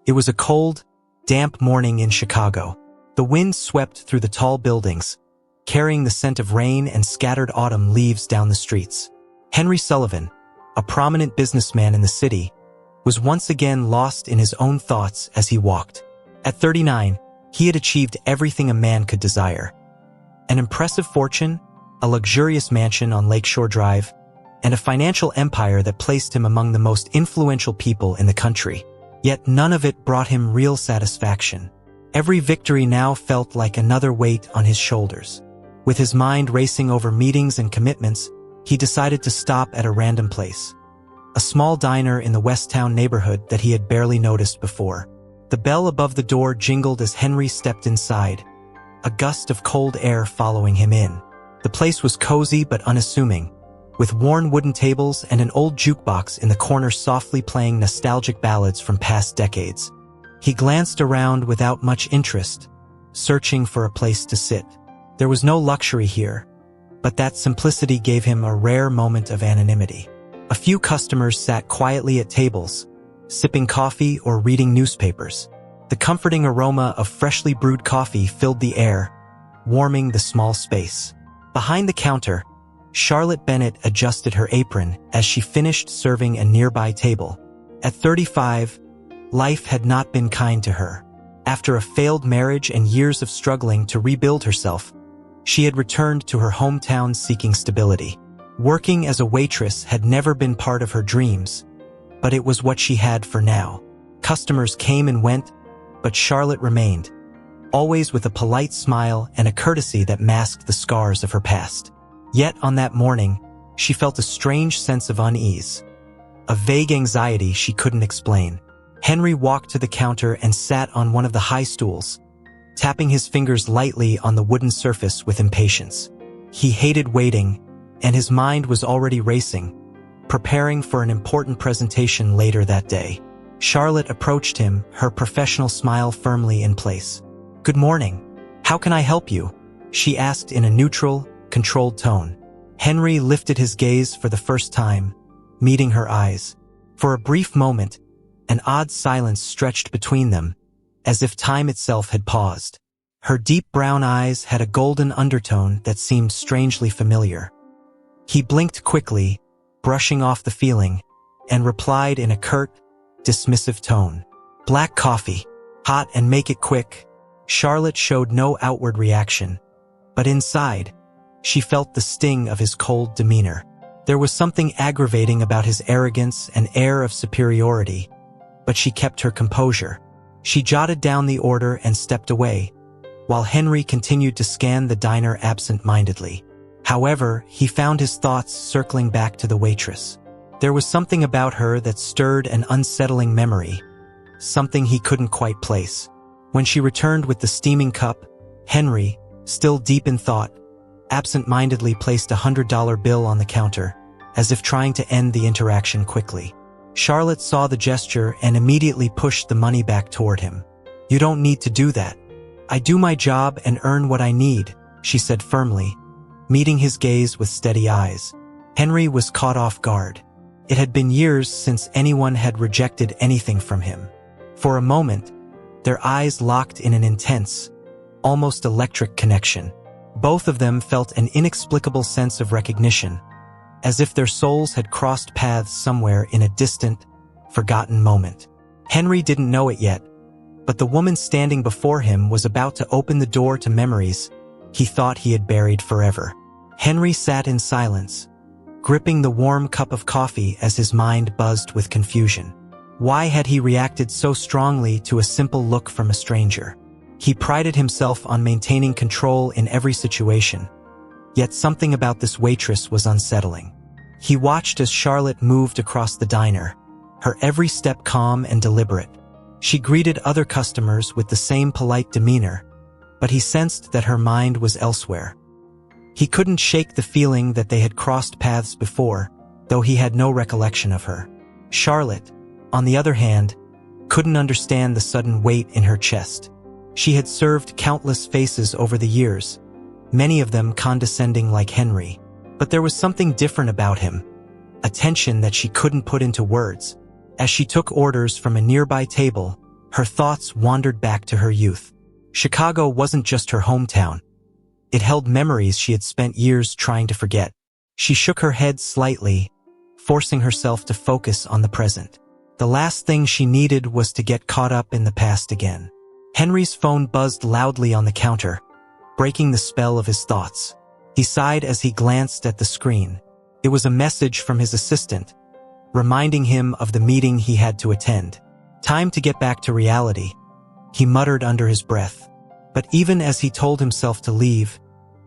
It was a cold, damp morning in Chicago. The wind swept through the tall buildings, carrying the scent of rain and scattered autumn leaves down the streets. Henry Sullivan, a prominent businessman in the city, was once again lost in his own thoughts as he walked. At 39, he had achieved everything a man could desire. An impressive fortune, a luxurious mansion on Lakeshore Drive, and a financial empire that placed him among the most influential people in the country. Yet none of it brought him real satisfaction. Every victory now felt like another weight on his shoulders. With his mind racing over meetings and commitments, he decided to stop at a random place. A small diner in the West Town neighborhood that he had barely noticed before. The bell above the door jingled as Henry stepped inside, a gust of cold air following him in. The place was cozy but unassuming, with worn wooden tables and an old jukebox in the corner softly playing nostalgic ballads from past decades. He glanced around without much interest, searching for a place to sit. There was no luxury here, but that simplicity gave him a rare moment of anonymity. A few customers sat quietly at tables, sipping coffee or reading newspapers. The comforting aroma of freshly brewed coffee filled the air, warming the small space. Behind the counter, Charlotte Bennett adjusted her apron as she finished serving a nearby table. At 35, life had not been kind to her. After a failed marriage and years of struggling to rebuild herself, she had returned to her hometown seeking stability. Working as a waitress had never been part of her dreams, but it was what she had for now. Customers came and went, but Charlotte remained, always with a polite smile and a courtesy that masked the scars of her past. Yet on that morning, she felt a strange sense of unease, a vague anxiety she couldn't explain. Henry walked to the counter and sat on one of the high stools, tapping his fingers lightly on the wooden surface with impatience. He hated waiting, and his mind was already racing, preparing for an important presentation later that day. Charlotte approached him, her professional smile firmly in place. "Good morning. How can I help you?" she asked in a neutral, controlled tone. Henry lifted his gaze for the first time, meeting her eyes. For a brief moment, an odd silence stretched between them, as if time itself had paused. Her deep brown eyes had a golden undertone that seemed strangely familiar. He blinked quickly, brushing off the feeling, and replied in a curt, dismissive tone. "Black coffee. Hot and make it quick." Charlotte showed no outward reaction, but inside, she felt the sting of his cold demeanor. There was something aggravating about his arrogance and air of superiority, but she kept her composure. She jotted down the order and stepped away, while Henry continued to scan the diner absent-mindedly. However, he found his thoughts circling back to the waitress. There was something about her that stirred an unsettling memory, something he couldn't quite place. When she returned with the steaming cup, Henry, still deep in thought, absent-mindedly placed a $100 bill on the counter, as if trying to end the interaction quickly. Charlotte saw the gesture and immediately pushed the money back toward him. "You don't need to do that. I do my job and earn what I need," she said firmly, meeting his gaze with steady eyes. Henry was caught off guard. It had been years since anyone had rejected anything from him. For a moment, their eyes locked in an intense, almost electric connection. Both of them felt an inexplicable sense of recognition, as if their souls had crossed paths somewhere in a distant, forgotten moment. Henry didn't know it yet, but the woman standing before him was about to open the door to memories he thought he had buried forever. Henry sat in silence, gripping the warm cup of coffee as his mind buzzed with confusion. Why had he reacted so strongly to a simple look from a stranger? He prided himself on maintaining control in every situation, yet something about this waitress was unsettling. He watched as Charlotte moved across the diner, her every step calm and deliberate. She greeted other customers with the same polite demeanor, but he sensed that her mind was elsewhere. He couldn't shake the feeling that they had crossed paths before, though he had no recollection of her. Charlotte, on the other hand, couldn't understand the sudden weight in her chest. She had served countless faces over the years, many of them condescending like Henry. But there was something different about him, a tension that she couldn't put into words. As she took orders from a nearby table, Her thoughts wandered back to her youth. Chicago wasn't just her hometown. It held memories she had spent years trying to forget. She shook her head slightly, forcing herself to focus on the present. The last thing she needed was to get caught up in the past again. Henry's phone buzzed loudly on the counter, breaking the spell of his thoughts. He sighed as he glanced at the screen. It was a message from his assistant, reminding him of the meeting he had to attend. Time to get back to reality, he muttered under his breath. But even as he told himself to leave,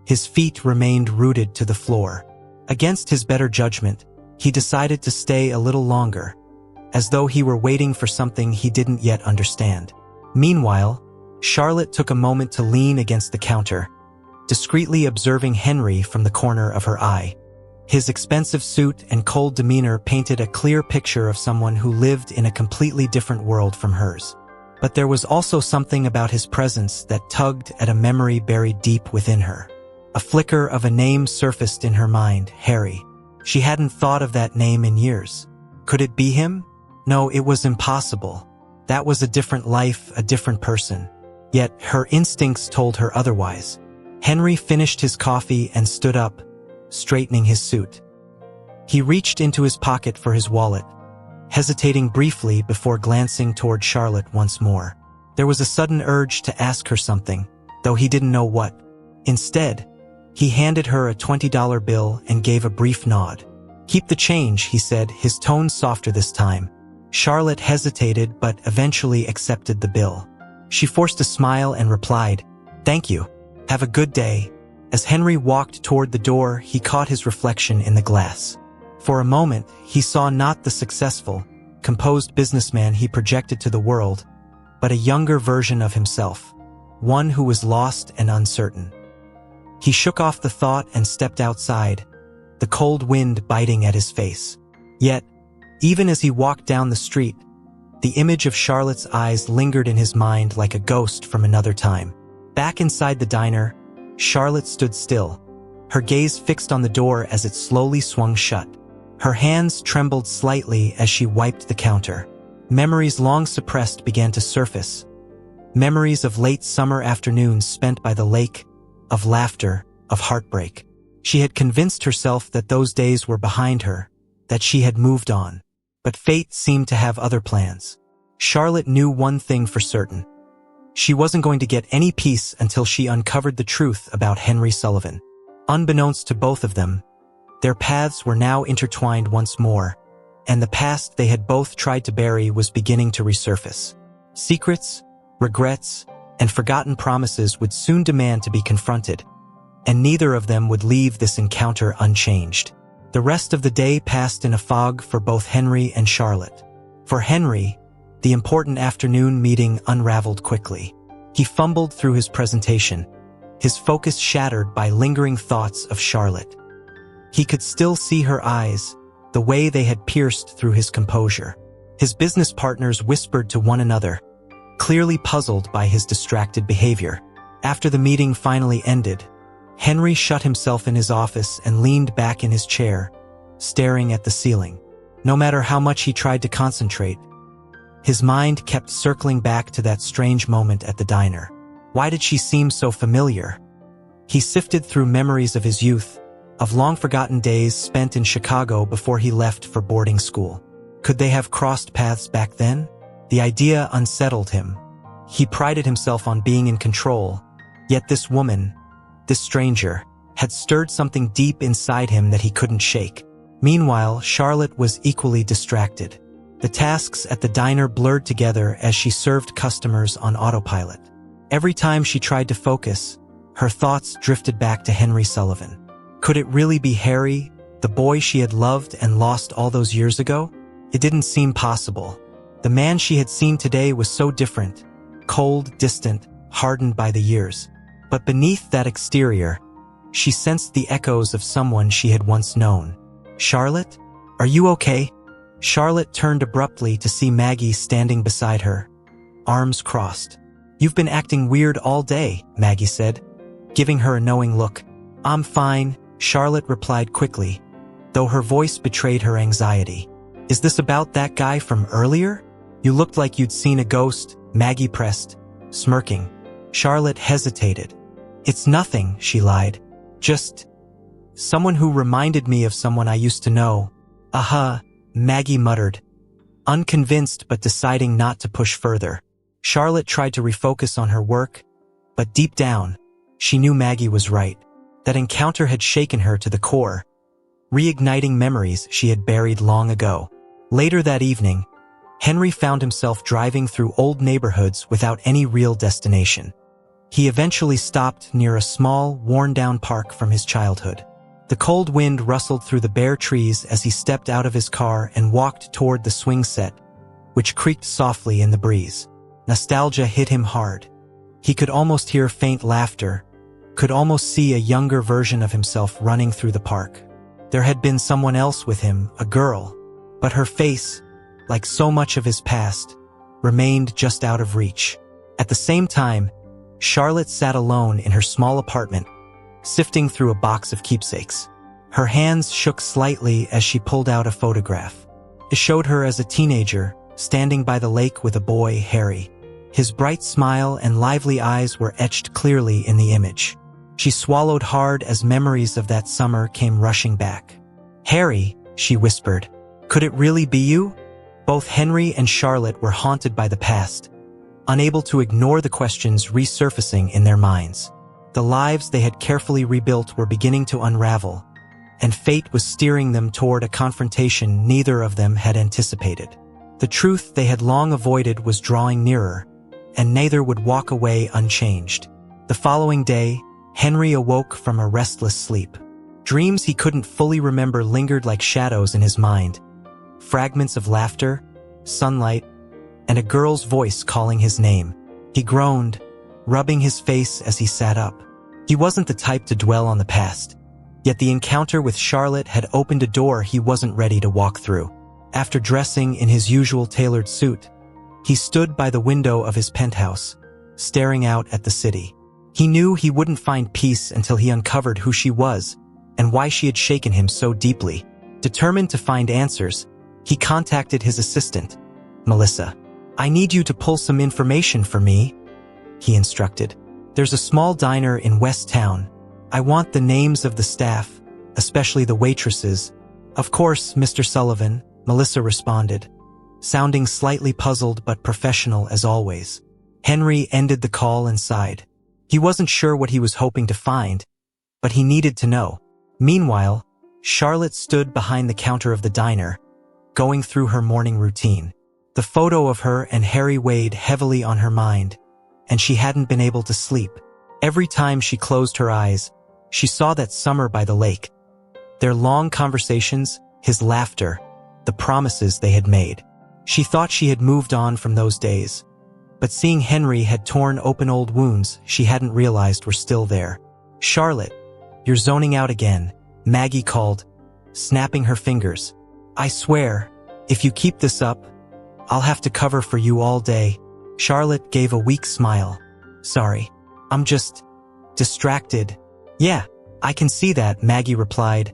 his feet remained rooted to the floor. Against his better judgment, he decided to stay a little longer, as though he were waiting for something he didn't yet understand. Meanwhile, Charlotte took a moment to lean against the counter, discreetly observing Henry from the corner of her eye. His expensive suit and cold demeanor painted a clear picture of someone who lived in a completely different world from hers. But there was also something about his presence that tugged at a memory buried deep within her. A flicker of a name surfaced in her mind, Harry. She hadn't thought of that name in years. Could it be him? No, it was impossible. That was a different life, a different person. Yet her instincts told her otherwise. Henry finished his coffee and stood up, straightening his suit. He reached into his pocket for his wallet, hesitating briefly before glancing toward Charlotte once more. There was a sudden urge to ask her something, though he didn't know what. Instead, he handed her a $20 bill and gave a brief nod. "Keep the change," he said, his tone softer this time. Charlotte hesitated but eventually accepted the bill. She forced a smile and replied, "Thank you. Have a good day." As Henry walked toward the door, he caught his reflection in the glass. For a moment, he saw not the successful, composed businessman he projected to the world, but a younger version of himself, one who was lost and uncertain. He shook off the thought and stepped outside, the cold wind biting at his face. Yet, even as he walked down the street, the image of Charlotte's eyes lingered in his mind like a ghost from another time. Back inside the diner, Charlotte stood still, her gaze fixed on the door as it slowly swung shut. Her hands trembled slightly as she wiped the counter. Memories long suppressed began to surface. Memories of late summer afternoons spent by the lake, of laughter, of heartbreak. She had convinced herself that those days were behind her, that she had moved on. But fate seemed to have other plans. Charlotte knew one thing for certain. She wasn't going to get any peace until she uncovered the truth about Henry Sullivan. Unbeknownst to both of them, their paths were now intertwined once more, and the past they had both tried to bury was beginning to resurface. Secrets, regrets, and forgotten promises would soon demand to be confronted, and neither of them would leave this encounter unchanged. The rest of the day passed in a fog for both Henry and Charlotte. For Henry, the important afternoon meeting unraveled quickly. He fumbled through his presentation, his focus shattered by lingering thoughts of Charlotte. He could still see her eyes, the way they had pierced through his composure. His business partners whispered to one another, clearly puzzled by his distracted behavior. After the meeting finally ended, Henry shut himself in his office and leaned back in his chair, staring at the ceiling. No matter how much he tried to concentrate, his mind kept circling back to that strange moment at the diner. Why did she seem so familiar? He sifted through memories of his youth, of long-forgotten days spent in Chicago before he left for boarding school. Could they have crossed paths back then? The idea unsettled him. He prided himself on being in control, yet this woman, this stranger, had stirred something deep inside him that he couldn't shake. Meanwhile, Charlotte was equally distracted. The tasks at the diner blurred together as she served customers on autopilot. Every time she tried to focus, her thoughts drifted back to Henry Sullivan. Could it really be Harry, the boy she had loved and lost all those years ago? It didn't seem possible. The man she had seen today was so different, cold, distant, hardened by the years. But beneath that exterior, she sensed the echoes of someone she had once known. "Charlotte? Are you okay?" Charlotte turned abruptly to see Maggie standing beside her, arms crossed. "You've been acting weird all day," Maggie said, giving her a knowing look. "I'm fine," Charlotte replied quickly, though her voice betrayed her anxiety. "Is this about that guy from earlier? You looked like you'd seen a ghost," Maggie pressed, smirking. Charlotte hesitated. "It's nothing," she lied. "Just someone who reminded me of someone I used to know." Maggie muttered, unconvinced but deciding not to push further. Charlotte tried to refocus on her work, but deep down, she knew Maggie was right. That encounter had shaken her to the core, reigniting memories she had buried long ago. Later that evening, Henry found himself driving through old neighborhoods without any real destination. He eventually stopped near a small, worn-down park from his childhood. The cold wind rustled through the bare trees as he stepped out of his car and walked toward the swing set, which creaked softly in the breeze. Nostalgia hit him hard. He could almost hear faint laughter, could almost see a younger version of himself running through the park. There had been someone else with him, a girl, but her face, like so much of his past, remained just out of reach. At the same time, Charlotte sat alone in her small apartment, sifting through a box of keepsakes. Her hands shook slightly as she pulled out a photograph. It showed her as a teenager, standing by the lake with a boy, Harry. His bright smile and lively eyes were etched clearly in the image. She swallowed hard as memories of that summer came rushing back. "Harry," she whispered, "could it really be you?" Both Henry and Charlotte were haunted by the past, unable to ignore the questions resurfacing in their minds. The lives they had carefully rebuilt were beginning to unravel, and fate was steering them toward a confrontation neither of them had anticipated. The truth they had long avoided was drawing nearer, and neither would walk away unchanged. The following day, Henry awoke from a restless sleep. Dreams he couldn't fully remember lingered like shadows in his mind. Fragments of laughter, sunlight, and a girl's voice calling his name. He groaned, rubbing his face as he sat up. He wasn't the type to dwell on the past, yet the encounter with Charlotte had opened a door he wasn't ready to walk through. After dressing in his usual tailored suit, he stood by the window of his penthouse, staring out at the city. He knew he wouldn't find peace until he uncovered who she was and why she had shaken him so deeply. Determined to find answers, he contacted his assistant, Melissa. "I need you to pull some information for me," he instructed. "There's a small diner in West Town. I want the names of the staff, especially the waitresses." "Of course, Mr. Sullivan," Melissa responded, sounding slightly puzzled but professional as always. Henry ended the call and sighed. He wasn't sure what he was hoping to find, but he needed to know. Meanwhile, Charlotte stood behind the counter of the diner, going through her morning routine. The photo of her and Harry weighed heavily on her mind, and she hadn't been able to sleep. Every time she closed her eyes, she saw that summer by the lake. Their long conversations, his laughter, the promises they had made. She thought she had moved on from those days, but seeing Henry had torn open old wounds she hadn't realized were still there. "Charlotte, you're zoning out again," Maggie called, snapping her fingers. "I swear, if you keep this up, I'll have to cover for you all day." Charlotte gave a weak smile. "Sorry, I'm just distracted." "Yeah, I can see that," Maggie replied,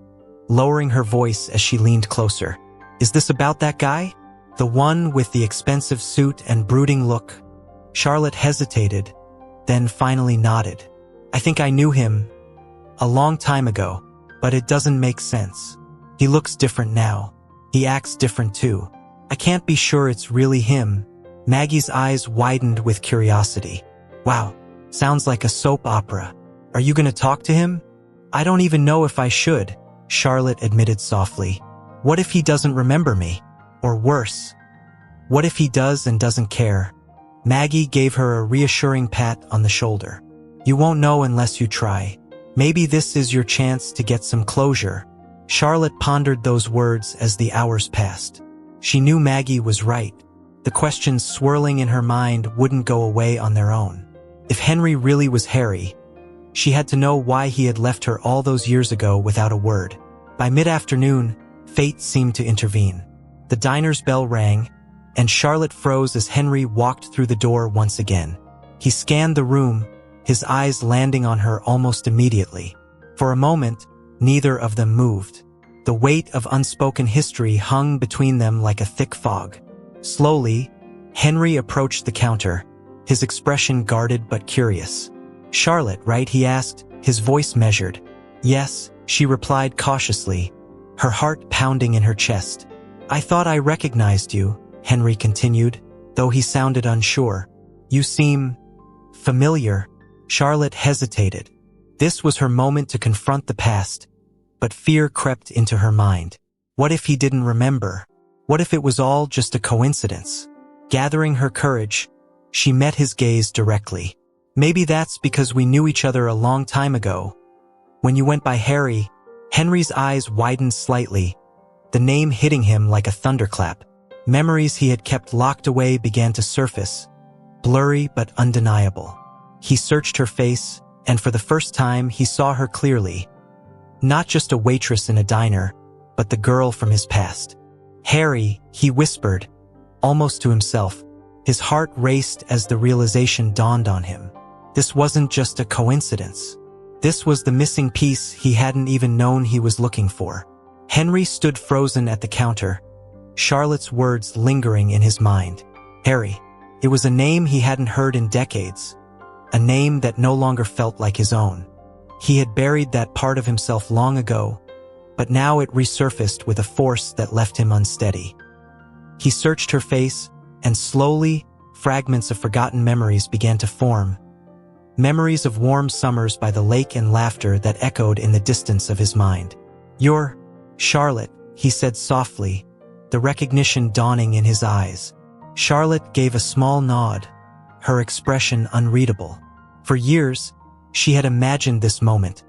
lowering her voice as she leaned closer. "Is this about that guy? The one with the expensive suit and brooding look?" Charlotte hesitated, then finally nodded. "I think I knew him a long time ago, but it doesn't make sense. He looks different now. He acts different too. I can't be sure it's really him." Maggie's eyes widened with curiosity. "Wow, sounds like a soap opera. Are you gonna talk to him?" "I don't even know if I should," Charlotte admitted softly. "What if he doesn't remember me? Or worse, what if he does and doesn't care?" Maggie gave her a reassuring pat on the shoulder. "You won't know unless you try. Maybe this is your chance to get some closure." Charlotte pondered those words as the hours passed. She knew Maggie was right. The questions swirling in her mind wouldn't go away on their own. If Henry really was Harry, she had to know why he had left her all those years ago without a word. By mid-afternoon, fate seemed to intervene. The diner's bell rang, and Charlotte froze as Henry walked through the door once again. He scanned the room, his eyes landing on her almost immediately. For a moment, neither of them moved. The weight of unspoken history hung between them like a thick fog. Slowly, Henry approached the counter, his expression guarded but curious. "Charlotte, right?" he asked, his voice measured. "Yes," she replied cautiously, her heart pounding in her chest. "I thought I recognized you," Henry continued, though he sounded unsure. "You seem familiar." Charlotte hesitated. This was her moment to confront the past, but fear crept into her mind. What if he didn't remember? What if it was all just a coincidence? Gathering her courage, she met his gaze directly. "Maybe that's because we knew each other a long time ago. When you went by Harry." Henry's eyes widened slightly, the name hitting him like a thunderclap. Memories he had kept locked away began to surface, blurry but undeniable. He searched her face, and for the first time he saw her clearly. Not just a waitress in a diner, but the girl from his past. "Harry," he whispered, almost to himself. His heart raced as the realization dawned on him. This wasn't just a coincidence. This was the missing piece he hadn't even known he was looking for. Henry stood frozen at the counter, Charlotte's words lingering in his mind. Harry. It was a name he hadn't heard in decades, a name that no longer felt like his own. He had buried that part of himself long ago, but now it resurfaced with a force that left him unsteady. He searched her face, and slowly, fragments of forgotten memories began to form. Memories of warm summers by the lake and laughter that echoed in the distance of his mind. "You're Charlotte," he said softly, the recognition dawning in his eyes. Charlotte gave a small nod, her expression unreadable. For years, she had imagined this moment,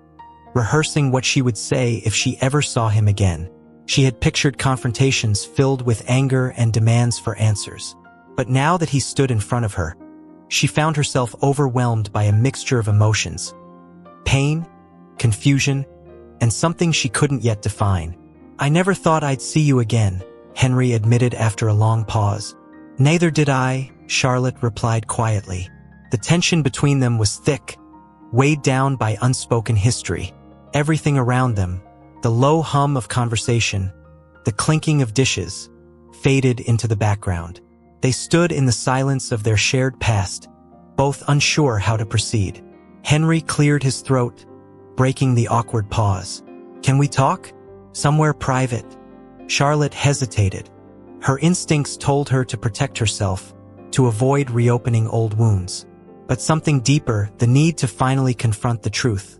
rehearsing what she would say if she ever saw him again. She had pictured confrontations filled with anger and demands for answers. But now that he stood in front of her, she found herself overwhelmed by a mixture of emotions. Pain, confusion, and something she couldn't yet define. "I never thought I'd see you again," Henry admitted after a long pause. "Neither did I," Charlotte replied quietly. The tension between them was thick, weighed down by unspoken history. Everything around them, the low hum of conversation, the clinking of dishes, faded into the background. They stood in the silence of their shared past, both unsure how to proceed. Henry cleared his throat, breaking the awkward pause. "Can we talk? Somewhere private?" Charlotte hesitated. Her instincts told her to protect herself, to avoid reopening old wounds. But something deeper, the need to finally confront the truth,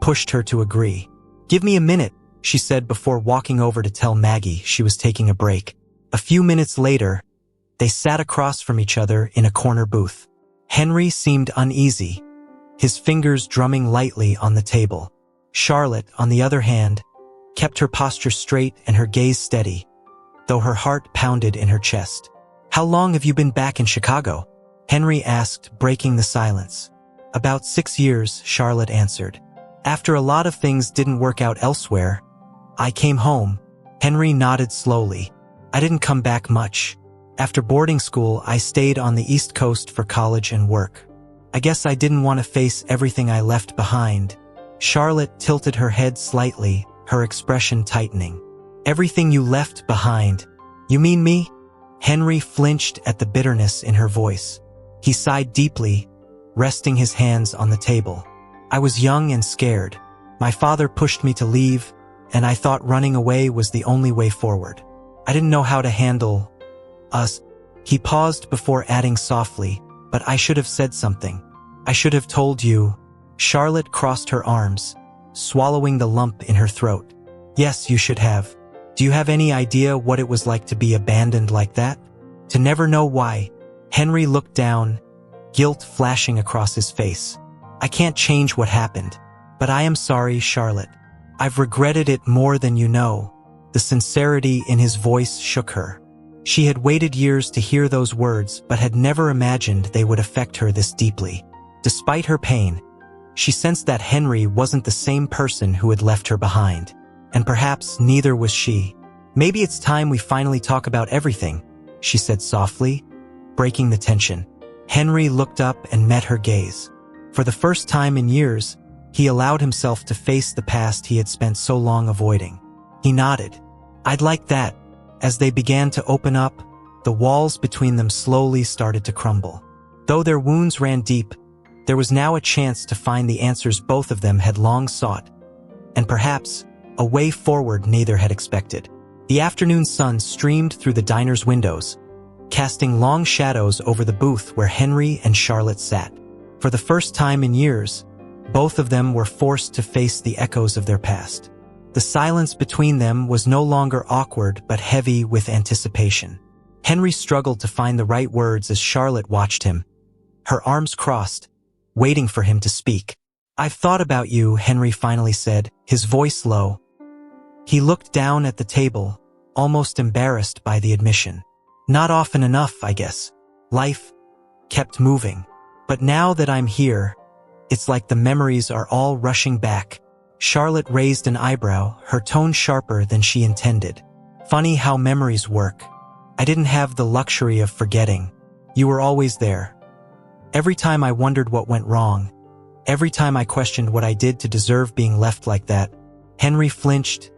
pushed her to agree. "Give me a minute," she said before walking over to tell Maggie she was taking a break. A few minutes later, they sat across from each other in a corner booth. Henry seemed uneasy, his fingers drumming lightly on the table. Charlotte, on the other hand, kept her posture straight and her gaze steady, though her heart pounded in her chest. "How long have you been back in Chicago?" Henry asked, breaking the silence. "About 6 years," Charlotte answered. "After a lot of things didn't work out elsewhere, I came home." Henry nodded slowly. "I didn't come back much. After boarding school, I stayed on the East Coast for college and work. I guess I didn't want to face everything I left behind." Charlotte tilted her head slightly, her expression tightening. "Everything you left behind? You mean me?" Henry flinched at the bitterness in her voice. He sighed deeply, resting his hands on the table. "I was young and scared. My father pushed me to leave, and I thought running away was the only way forward. I didn't know how to handle us." He paused before adding softly, "But I should have said something. I should have told you." Charlotte crossed her arms, swallowing the lump in her throat. "Yes, you should have. Do you have any idea what it was like to be abandoned like that? To never know why?" Henry looked down, guilt flashing across his face. "I can't change what happened, but I am sorry, Charlotte. I've regretted it more than you know." The sincerity in his voice shook her. She had waited years to hear those words but had never imagined they would affect her this deeply. Despite her pain, she sensed that Henry wasn't the same person who had left her behind. And perhaps neither was she. "Maybe it's time we finally talk about everything," she said softly, breaking the tension. Henry looked up and met her gaze. For the first time in years, he allowed himself to face the past he had spent so long avoiding. He nodded. "I'd like that." As they began to open up, the walls between them slowly started to crumble. Though their wounds ran deep, there was now a chance to find the answers both of them had long sought, and perhaps a way forward neither had expected. The afternoon sun streamed through the diner's windows, casting long shadows over the booth where Henry and Charlotte sat. For the first time in years, both of them were forced to face the echoes of their past. The silence between them was no longer awkward but heavy with anticipation. Henry struggled to find the right words as Charlotte watched him, her arms crossed, waiting for him to speak. "I've thought about you," Henry finally said, his voice low. He looked down at the table, almost embarrassed by the admission. "Not often enough, I guess. Life kept moving. But now that I'm here, it's like the memories are all rushing back." Charlotte raised an eyebrow, her tone sharper than she intended. "Funny how memories work. I didn't have the luxury of forgetting. You were always there. Every time I wondered what went wrong, every time I questioned what I did to deserve being left like that." Henry flinched,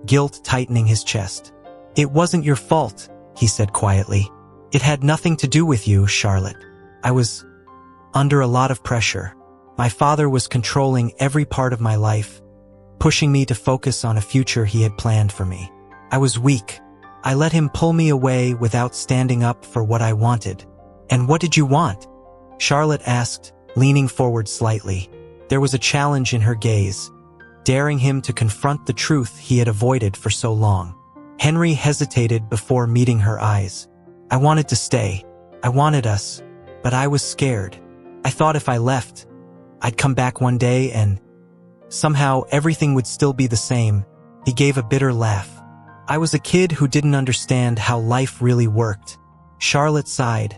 guilt tightening his chest. "It wasn't your fault," he said quietly. "It had nothing to do with you, Charlotte. I was under a lot of pressure. My father was controlling every part of my life, pushing me to focus on a future he had planned for me. I was weak. I let him pull me away without standing up for what I wanted." "And what did you want?" Charlotte asked, leaning forward slightly. There was a challenge in her gaze, daring him to confront the truth he had avoided for so long. Henry hesitated before meeting her eyes. "I wanted to stay. I wanted us, but I was scared. I thought if I left, I'd come back one day and somehow everything would still be the same." He gave a bitter laugh. "I was a kid who didn't understand how life really worked." Charlotte sighed,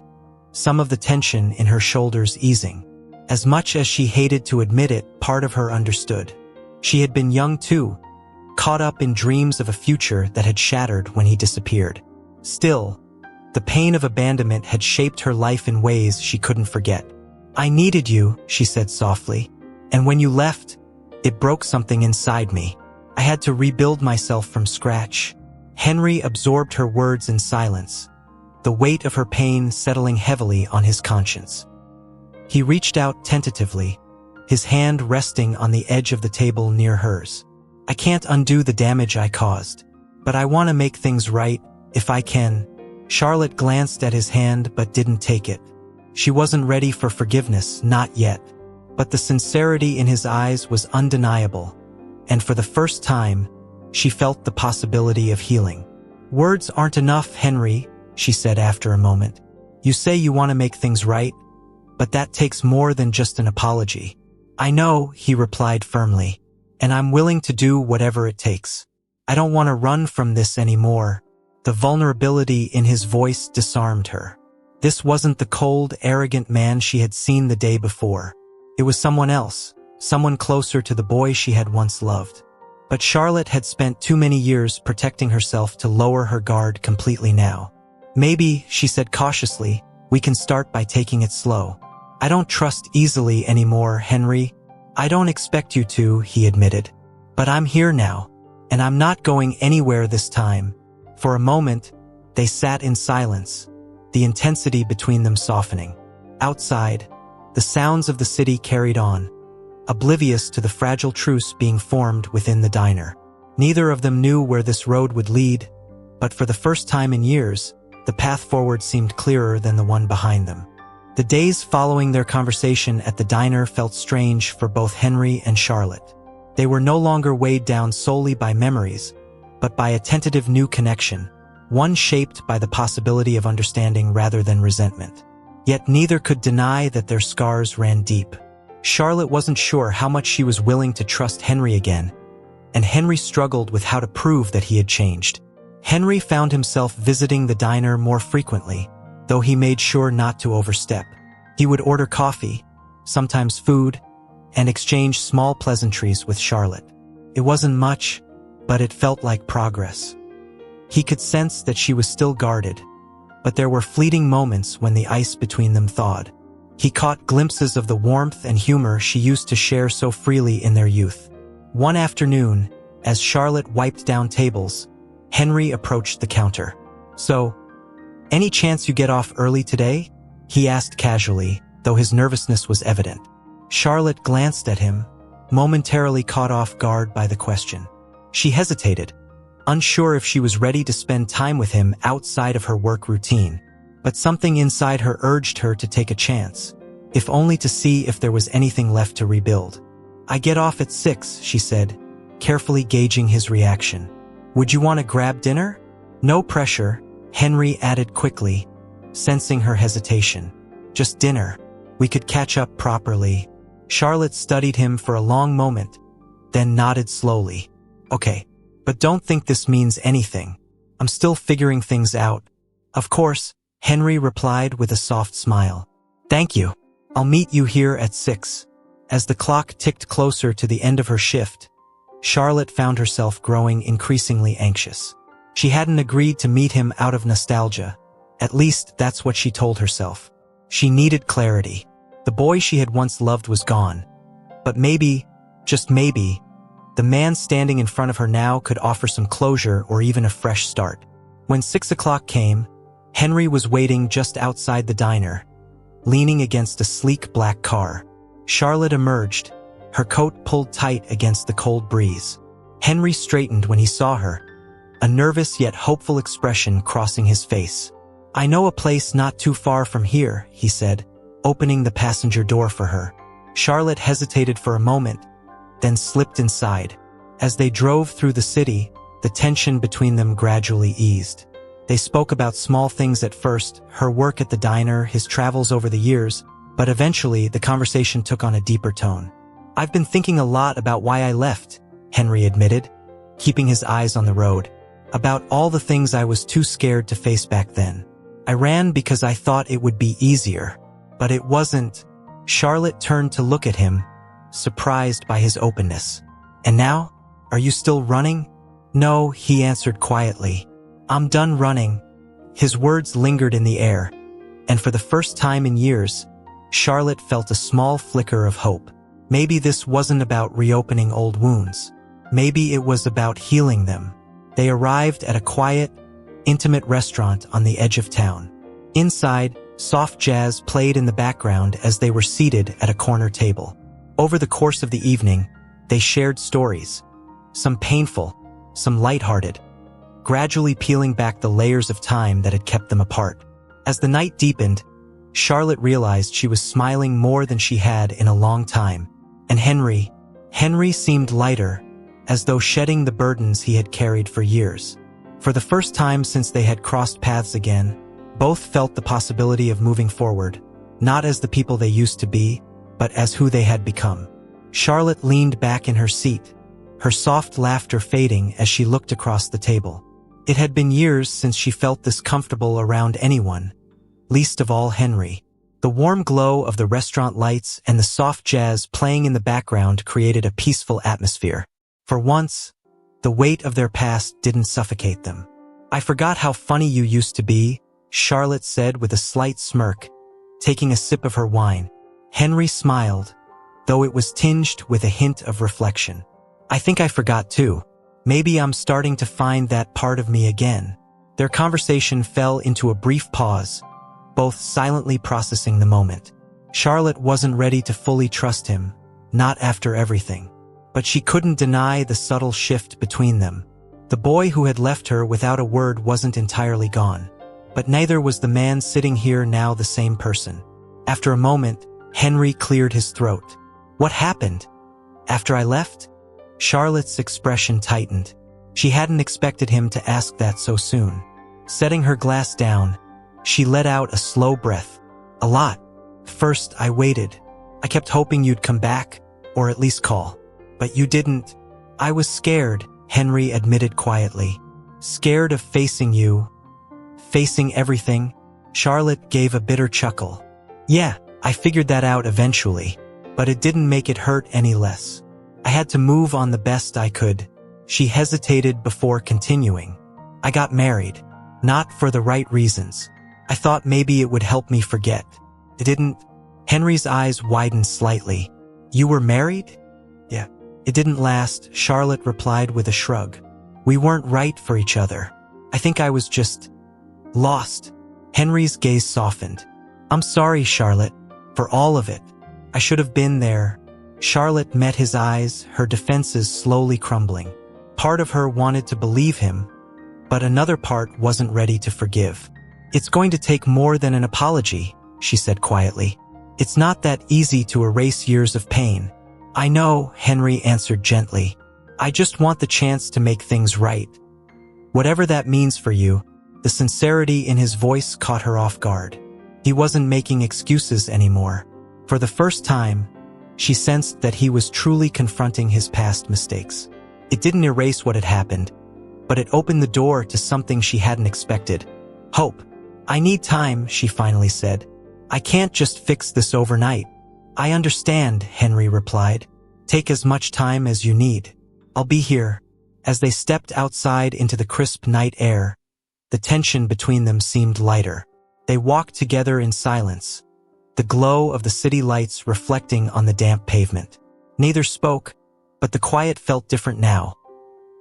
some of the tension in her shoulders easing. As much as she hated to admit it, part of her understood. She had been young too, caught up in dreams of a future that had shattered when he disappeared. Still, the pain of abandonment had shaped her life in ways she couldn't forget. "I needed you," she said softly, "and when you left, it broke something inside me. I had to rebuild myself from scratch." Henry absorbed her words in silence, the weight of her pain settling heavily on his conscience. He reached out tentatively, his hand resting on the edge of the table near hers. "I can't undo the damage I caused, but I want to make things right, if I can." Charlotte glanced at his hand but didn't take it. She wasn't ready for forgiveness, not yet. But the sincerity in his eyes was undeniable, and for the first time, she felt the possibility of healing. "Words aren't enough, Henry," she said after a moment. "You say you want to make things right, but that takes more than just an apology." "I know," he replied firmly, "and I'm willing to do whatever it takes. I don't want to run from this anymore." The vulnerability in his voice disarmed her. This wasn't the cold, arrogant man she had seen the day before. It was someone else, someone closer to the boy she had once loved. But Charlotte had spent too many years protecting herself to lower her guard completely now. "Maybe," she said cautiously, "we can start by taking it slow. I don't trust easily anymore, Henry." "I don't expect you to," he admitted. "But I'm here now, and I'm not going anywhere this time." For a moment, they sat in silence, the intensity between them softening. Outside, the sounds of the city carried on, oblivious to the fragile truce being formed within the diner. Neither of them knew where this road would lead, but for the first time in years, the path forward seemed clearer than the one behind them. The days following their conversation at the diner felt strange for both Henry and Charlotte. They were no longer weighed down solely by memories, but by a tentative new connection, one shaped by the possibility of understanding rather than resentment. Yet neither could deny that their scars ran deep. Charlotte wasn't sure how much she was willing to trust Henry again, and Henry struggled with how to prove that he had changed. Henry found himself visiting the diner more frequently, though he made sure not to overstep. He would order coffee, sometimes food, and exchange small pleasantries with Charlotte. It wasn't much, but it felt like progress. He could sense that she was still guarded, but there were fleeting moments when the ice between them thawed. He caught glimpses of the warmth and humor she used to share so freely in their youth. One afternoon, as Charlotte wiped down tables, Henry approached the counter. "So, any chance you get off early today?" he asked casually, though his nervousness was evident. Charlotte glanced at him, momentarily caught off guard by the question. She hesitated, unsure if she was ready to spend time with him outside of her work routine, but something inside her urged her to take a chance, if only to see if there was anything left to rebuild. "I get off at 6, she said, carefully gauging his reaction. "Would you want to grab dinner?" "No pressure," Henry added quickly, sensing her hesitation. "Just dinner. We could catch up properly." Charlotte studied him for a long moment, then nodded slowly. "Okay, but don't think this means anything. I'm still figuring things out." "Of course," Henry replied with a soft smile. "Thank you. I'll meet you here at 6. As the clock ticked closer to the end of her shift, Charlotte found herself growing increasingly anxious. She hadn't agreed to meet him out of nostalgia. At least that's what she told herself. She needed clarity. The boy she had once loved was gone. But maybe, just maybe, the man standing in front of her now could offer some closure or even a fresh start. When 6 o'clock came, Henry was waiting just outside the diner, leaning against a sleek black car. Charlotte emerged, her coat pulled tight against the cold breeze. Henry straightened when he saw her, a nervous yet hopeful expression crossing his face. "I know a place not too far from here," he said, opening the passenger door for her. Charlotte hesitated for a moment, then slipped inside. As they drove through the city, the tension between them gradually eased. They spoke about small things at first, her work at the diner, his travels over the years, but eventually the conversation took on a deeper tone. "I've been thinking a lot about why I left," Henry admitted, keeping his eyes on the road. "About all the things I was too scared to face back then. I ran because I thought it would be easier, but it wasn't." Charlotte turned to look at him, surprised by his openness. "And now? Are you still running?" "No," he answered quietly. "I'm done running." His words lingered in the air, and for the first time in years, Charlotte felt a small flicker of hope. Maybe this wasn't about reopening old wounds. Maybe it was about healing them. They arrived at a quiet, intimate restaurant on the edge of town. Inside, soft jazz played in the background as they were seated at a corner table. Over the course of the evening, they shared stories, some painful, some lighthearted, gradually peeling back the layers of time that had kept them apart. As the night deepened, Charlotte realized she was smiling more than she had in a long time. And Henry seemed lighter, as though shedding the burdens he had carried for years. For the first time since they had crossed paths again, both felt the possibility of moving forward, not as the people they used to be, but as who they had become. Charlotte leaned back in her seat, her soft laughter fading as she looked across the table. It had been years since she felt this comfortable around anyone, least of all Henry. The warm glow of the restaurant lights and the soft jazz playing in the background created a peaceful atmosphere. For once, the weight of their past didn't suffocate them. "I forgot how funny you used to be," Charlotte said with a slight smirk, taking a sip of her wine. Henry smiled, though it was tinged with a hint of reflection. "I think I forgot too. Maybe I'm starting to find that part of me again." Their conversation fell into a brief pause, both silently processing the moment. Charlotte wasn't ready to fully trust him, not after everything. But she couldn't deny the subtle shift between them. The boy who had left her without a word wasn't entirely gone, but neither was the man sitting here now the same person. After a moment, Henry cleared his throat. "What happened? After I left?" Charlotte's expression tightened. She hadn't expected him to ask that so soon. Setting her glass down, she let out a slow breath. "A lot. First, I waited. I kept hoping you'd come back, or at least call. But you didn't. I was scared," Henry admitted quietly. "Scared of facing you. Facing everything." Charlotte gave a bitter chuckle. "Yeah, I figured that out eventually, but it didn't make it hurt any less. I had to move on the best I could." She hesitated before continuing. "I got married. Not for the right reasons. I thought maybe it would help me forget. It didn't." Henry's eyes widened slightly. "You were married?" "Yeah. It didn't last," Charlotte replied with a shrug. "We weren't right for each other. I think I was just lost." Henry's gaze softened. "I'm sorry, Charlotte. For all of it. I should have been there. Charlotte met his eyes, her defenses slowly crumbling. Part of her wanted to believe him, but another part wasn't ready to forgive. It's going to take more than an apology, she said quietly. It's not that easy to erase years of pain. I know, Henry answered gently. I just want the chance to make things right. Whatever that means for you. The sincerity in his voice caught her off guard. He wasn't making excuses anymore. For the first time, she sensed that he was truly confronting his past mistakes. It didn't erase what had happened, but it opened the door to something she hadn't expected. Hope. I need time, she finally said. I can't just fix this overnight. I understand, Henry replied. Take as much time as you need. I'll be here. As they stepped outside into the crisp night air, the tension between them seemed lighter. They walked together in silence, the glow of the city lights reflecting on the damp pavement. Neither spoke, but the quiet felt different now,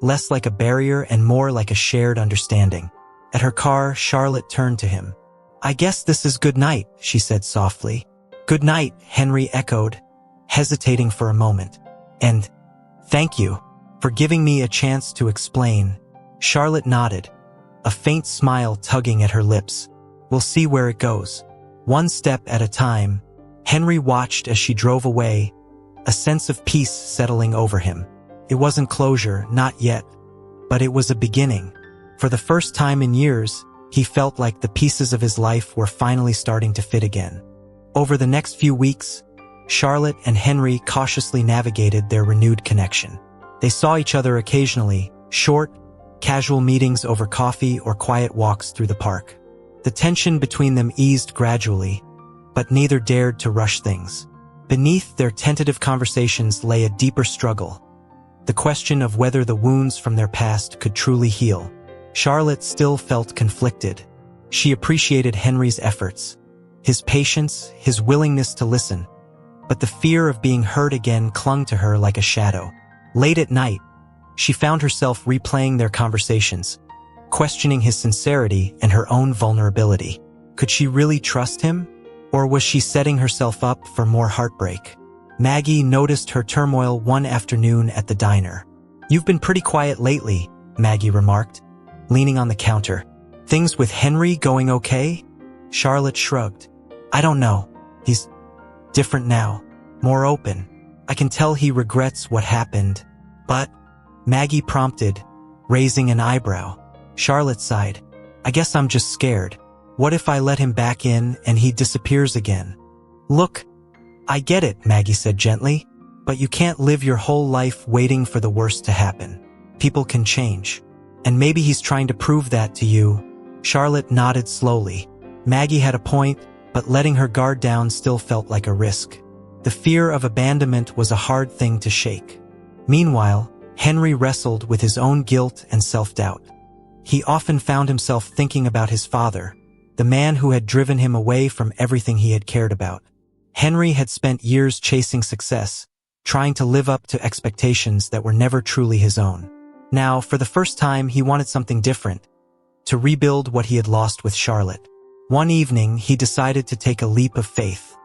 less like a barrier and more like a shared understanding. At her car, Charlotte turned to him. I guess this is good night, she said softly. Good night, Henry echoed, hesitating for a moment. And thank you for giving me a chance to explain. Charlotte nodded, a faint smile tugging at her lips. We'll see where it goes. One step at a time, Henry watched as she drove away, a sense of peace settling over him. It wasn't closure, not yet, but it was a beginning. For the first time in years, he felt like the pieces of his life were finally starting to fit again. Over the next few weeks, Charlotte and Henry cautiously navigated their renewed connection. They saw each other occasionally, short, casual meetings over coffee or quiet walks through the park. The tension between them eased gradually, but neither dared to rush things. Beneath their tentative conversations lay a deeper struggle, the question of whether the wounds from their past could truly heal. Charlotte still felt conflicted. She appreciated Henry's efforts, his patience, his willingness to listen, but the fear of being hurt again clung to her like a shadow. Late at night, she found herself replaying their conversations, questioning his sincerity and her own vulnerability. Could she really trust him? Or was she setting herself up for more heartbreak? Maggie noticed her turmoil one afternoon at the diner. You've been pretty quiet lately, Maggie remarked, leaning on the counter. Things with Henry going okay? Charlotte shrugged. I don't know. He's different now, more open. I can tell he regrets what happened. But, Maggie prompted, raising an eyebrow. Charlotte sighed. I guess I'm just scared. What if I let him back in and he disappears again? Look, I get it, Maggie said gently, but you can't live your whole life waiting for the worst to happen. People can change. And maybe he's trying to prove that to you. Charlotte nodded slowly. Maggie had a point, but letting her guard down still felt like a risk. The fear of abandonment was a hard thing to shake. Meanwhile, Henry wrestled with his own guilt and self-doubt. He often found himself thinking about his father, the man who had driven him away from everything he had cared about. Henry had spent years chasing success, trying to live up to expectations that were never truly his own. Now, for the first time, he wanted something different, to rebuild what he had lost with Charlotte. One evening, he decided to take a leap of faith.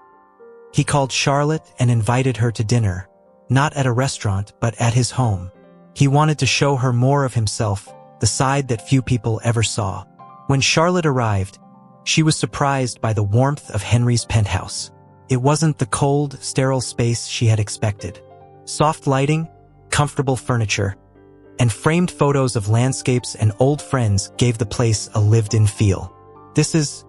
He called Charlotte and invited her to dinner, not at a restaurant, but at his home. He wanted to show her more of himself, the side that few people ever saw. When Charlotte arrived, she was surprised by the warmth of Henry's penthouse. It wasn't the cold, sterile space she had expected. Soft lighting, comfortable furniture, and framed photos of landscapes and old friends gave the place a lived-in feel. This is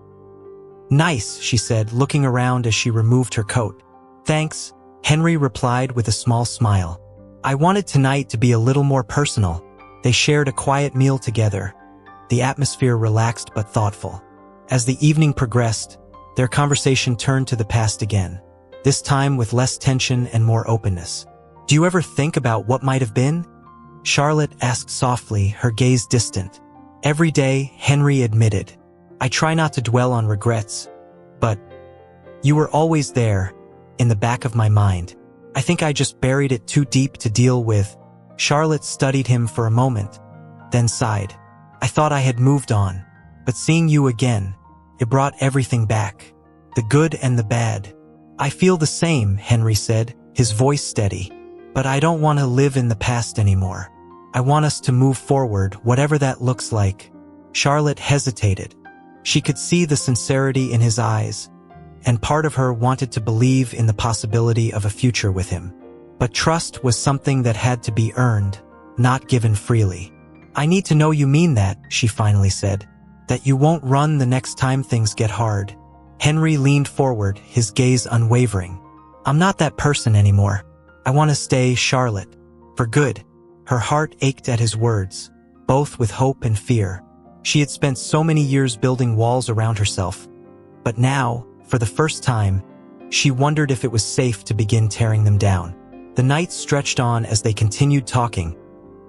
nice, she said, looking around as she removed her coat. Thanks, Henry replied with a small smile. I wanted tonight to be a little more personal. They shared a quiet meal together, the atmosphere relaxed but thoughtful. As the evening progressed, their conversation turned to the past again, this time with less tension and more openness. Do you ever think about what might have been? Charlotte asked softly, her gaze distant. Every day, Henry admitted. I try not to dwell on regrets, but you were always there, in the back of my mind. I think I just buried it too deep to deal with. Charlotte studied him for a moment, then sighed. I thought I had moved on, but seeing you again, it brought everything back. The good and the bad. I feel the same, Henry said, his voice steady. But I don't want to live in the past anymore. I want us to move forward, whatever that looks like. Charlotte hesitated. She could see the sincerity in his eyes, and part of her wanted to believe in the possibility of a future with him. But trust was something that had to be earned, not given freely. I need to know you mean that, she finally said. That you won't run the next time things get hard. Henry leaned forward, his gaze unwavering. I'm not that person anymore. I want to stay Charlotte. For good. Her heart ached at his words, both with hope and fear. She had spent so many years building walls around herself. But now, for the first time, she wondered if it was safe to begin tearing them down. The night stretched on as they continued talking,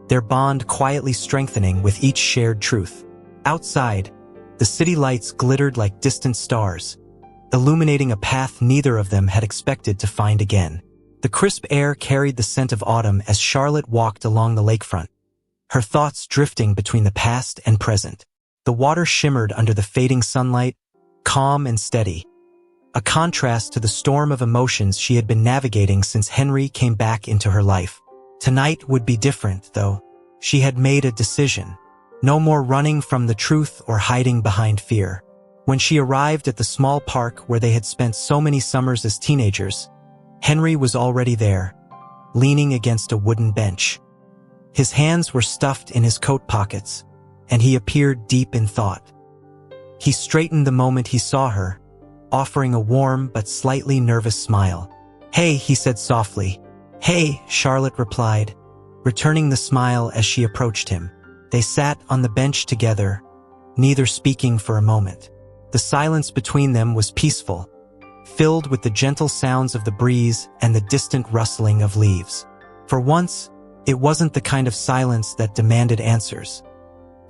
their bond quietly strengthening with each shared truth. Outside, the city lights glittered like distant stars, illuminating a path neither of them had expected to find again. The crisp air carried the scent of autumn as Charlotte walked along the lakefront, her thoughts drifting between the past and present. The water shimmered under the fading sunlight, calm and steady, a contrast to the storm of emotions she had been navigating since Henry came back into her life. Tonight would be different, though. She had made a decision. No more running from the truth or hiding behind fear. When she arrived at the small park where they had spent so many summers as teenagers, Henry was already there, leaning against a wooden bench. His hands were stuffed in his coat pockets, and he appeared deep in thought. He straightened the moment he saw her, offering a warm but slightly nervous smile. "Hey," he said softly. "Hey," Charlotte replied, returning the smile as she approached him. They sat on the bench together, neither speaking for a moment. The silence between them was peaceful, filled with the gentle sounds of the breeze and the distant rustling of leaves. For once, it wasn't the kind of silence that demanded answers.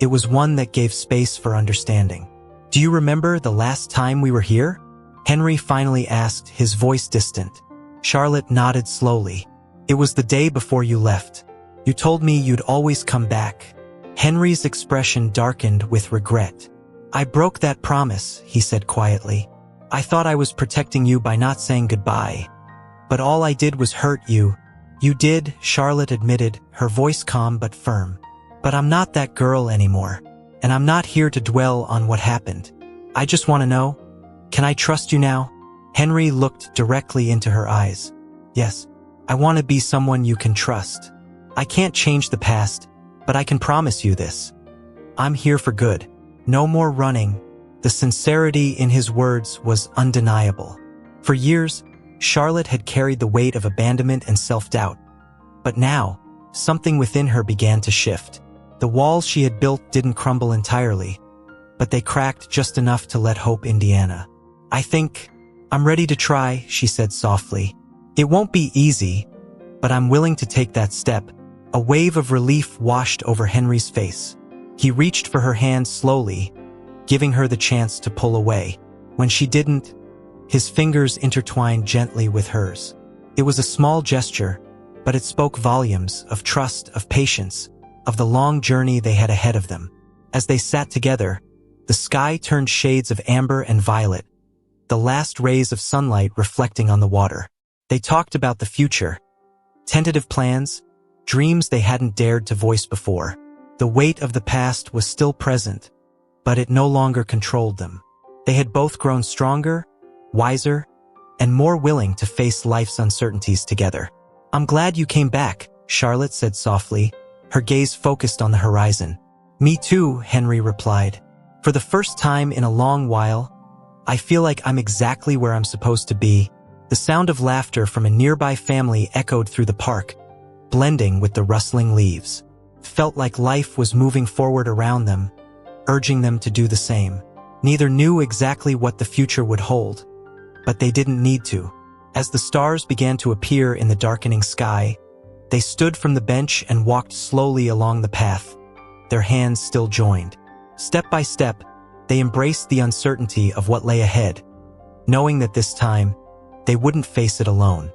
It was one that gave space for understanding. "Do you remember the last time we were here?" Henry finally asked, his voice distant. Charlotte nodded slowly. "It was the day before you left. You told me you'd always come back." Henry's expression darkened with regret. "I broke that promise," he said quietly. "I thought I was protecting you by not saying goodbye. But all I did was hurt you." "You did," Charlotte admitted, her voice calm but firm. "But I'm not that girl anymore. And I'm not here to dwell on what happened. I just want to know, can I trust you now?" Henry looked directly into her eyes. "Yes, I want to be someone you can trust. I can't change the past, but I can promise you this. I'm here for good. No more running." The sincerity in his words was undeniable. For years, Charlotte had carried the weight of abandonment and self-doubt. But now, something within her began to shift. The walls she had built didn't crumble entirely, but they cracked just enough to let hope Indiana. "I think I'm ready to try," she said softly. "It won't be easy, but I'm willing to take that step." A wave of relief washed over Henry's face. He reached for her hand slowly, giving her the chance to pull away. When she didn't, his fingers intertwined gently with hers. It was a small gesture, but it spoke volumes of trust, of patience, of the long journey they had ahead of them. As they sat together, the sky turned shades of amber and violet, the last rays of sunlight reflecting on the water. They talked about the future, tentative plans, dreams they hadn't dared to voice before. The weight of the past was still present, but it no longer controlled them. They had both grown stronger, wiser, and more willing to face life's uncertainties together. "I'm glad you came back," Charlotte said softly, her gaze focused on the horizon. "Me too," Henry replied. "For the first time in a long while, I feel like I'm exactly where I'm supposed to be." The sound of laughter from a nearby family echoed through the park, blending with the rustling leaves. It felt like life was moving forward around them, urging them to do the same. Neither knew exactly what the future would hold, but they didn't need to. As the stars began to appear in the darkening sky, they stood from the bench and walked slowly along the path, their hands still joined. Step by step, they embraced the uncertainty of what lay ahead, knowing that this time, they wouldn't face it alone.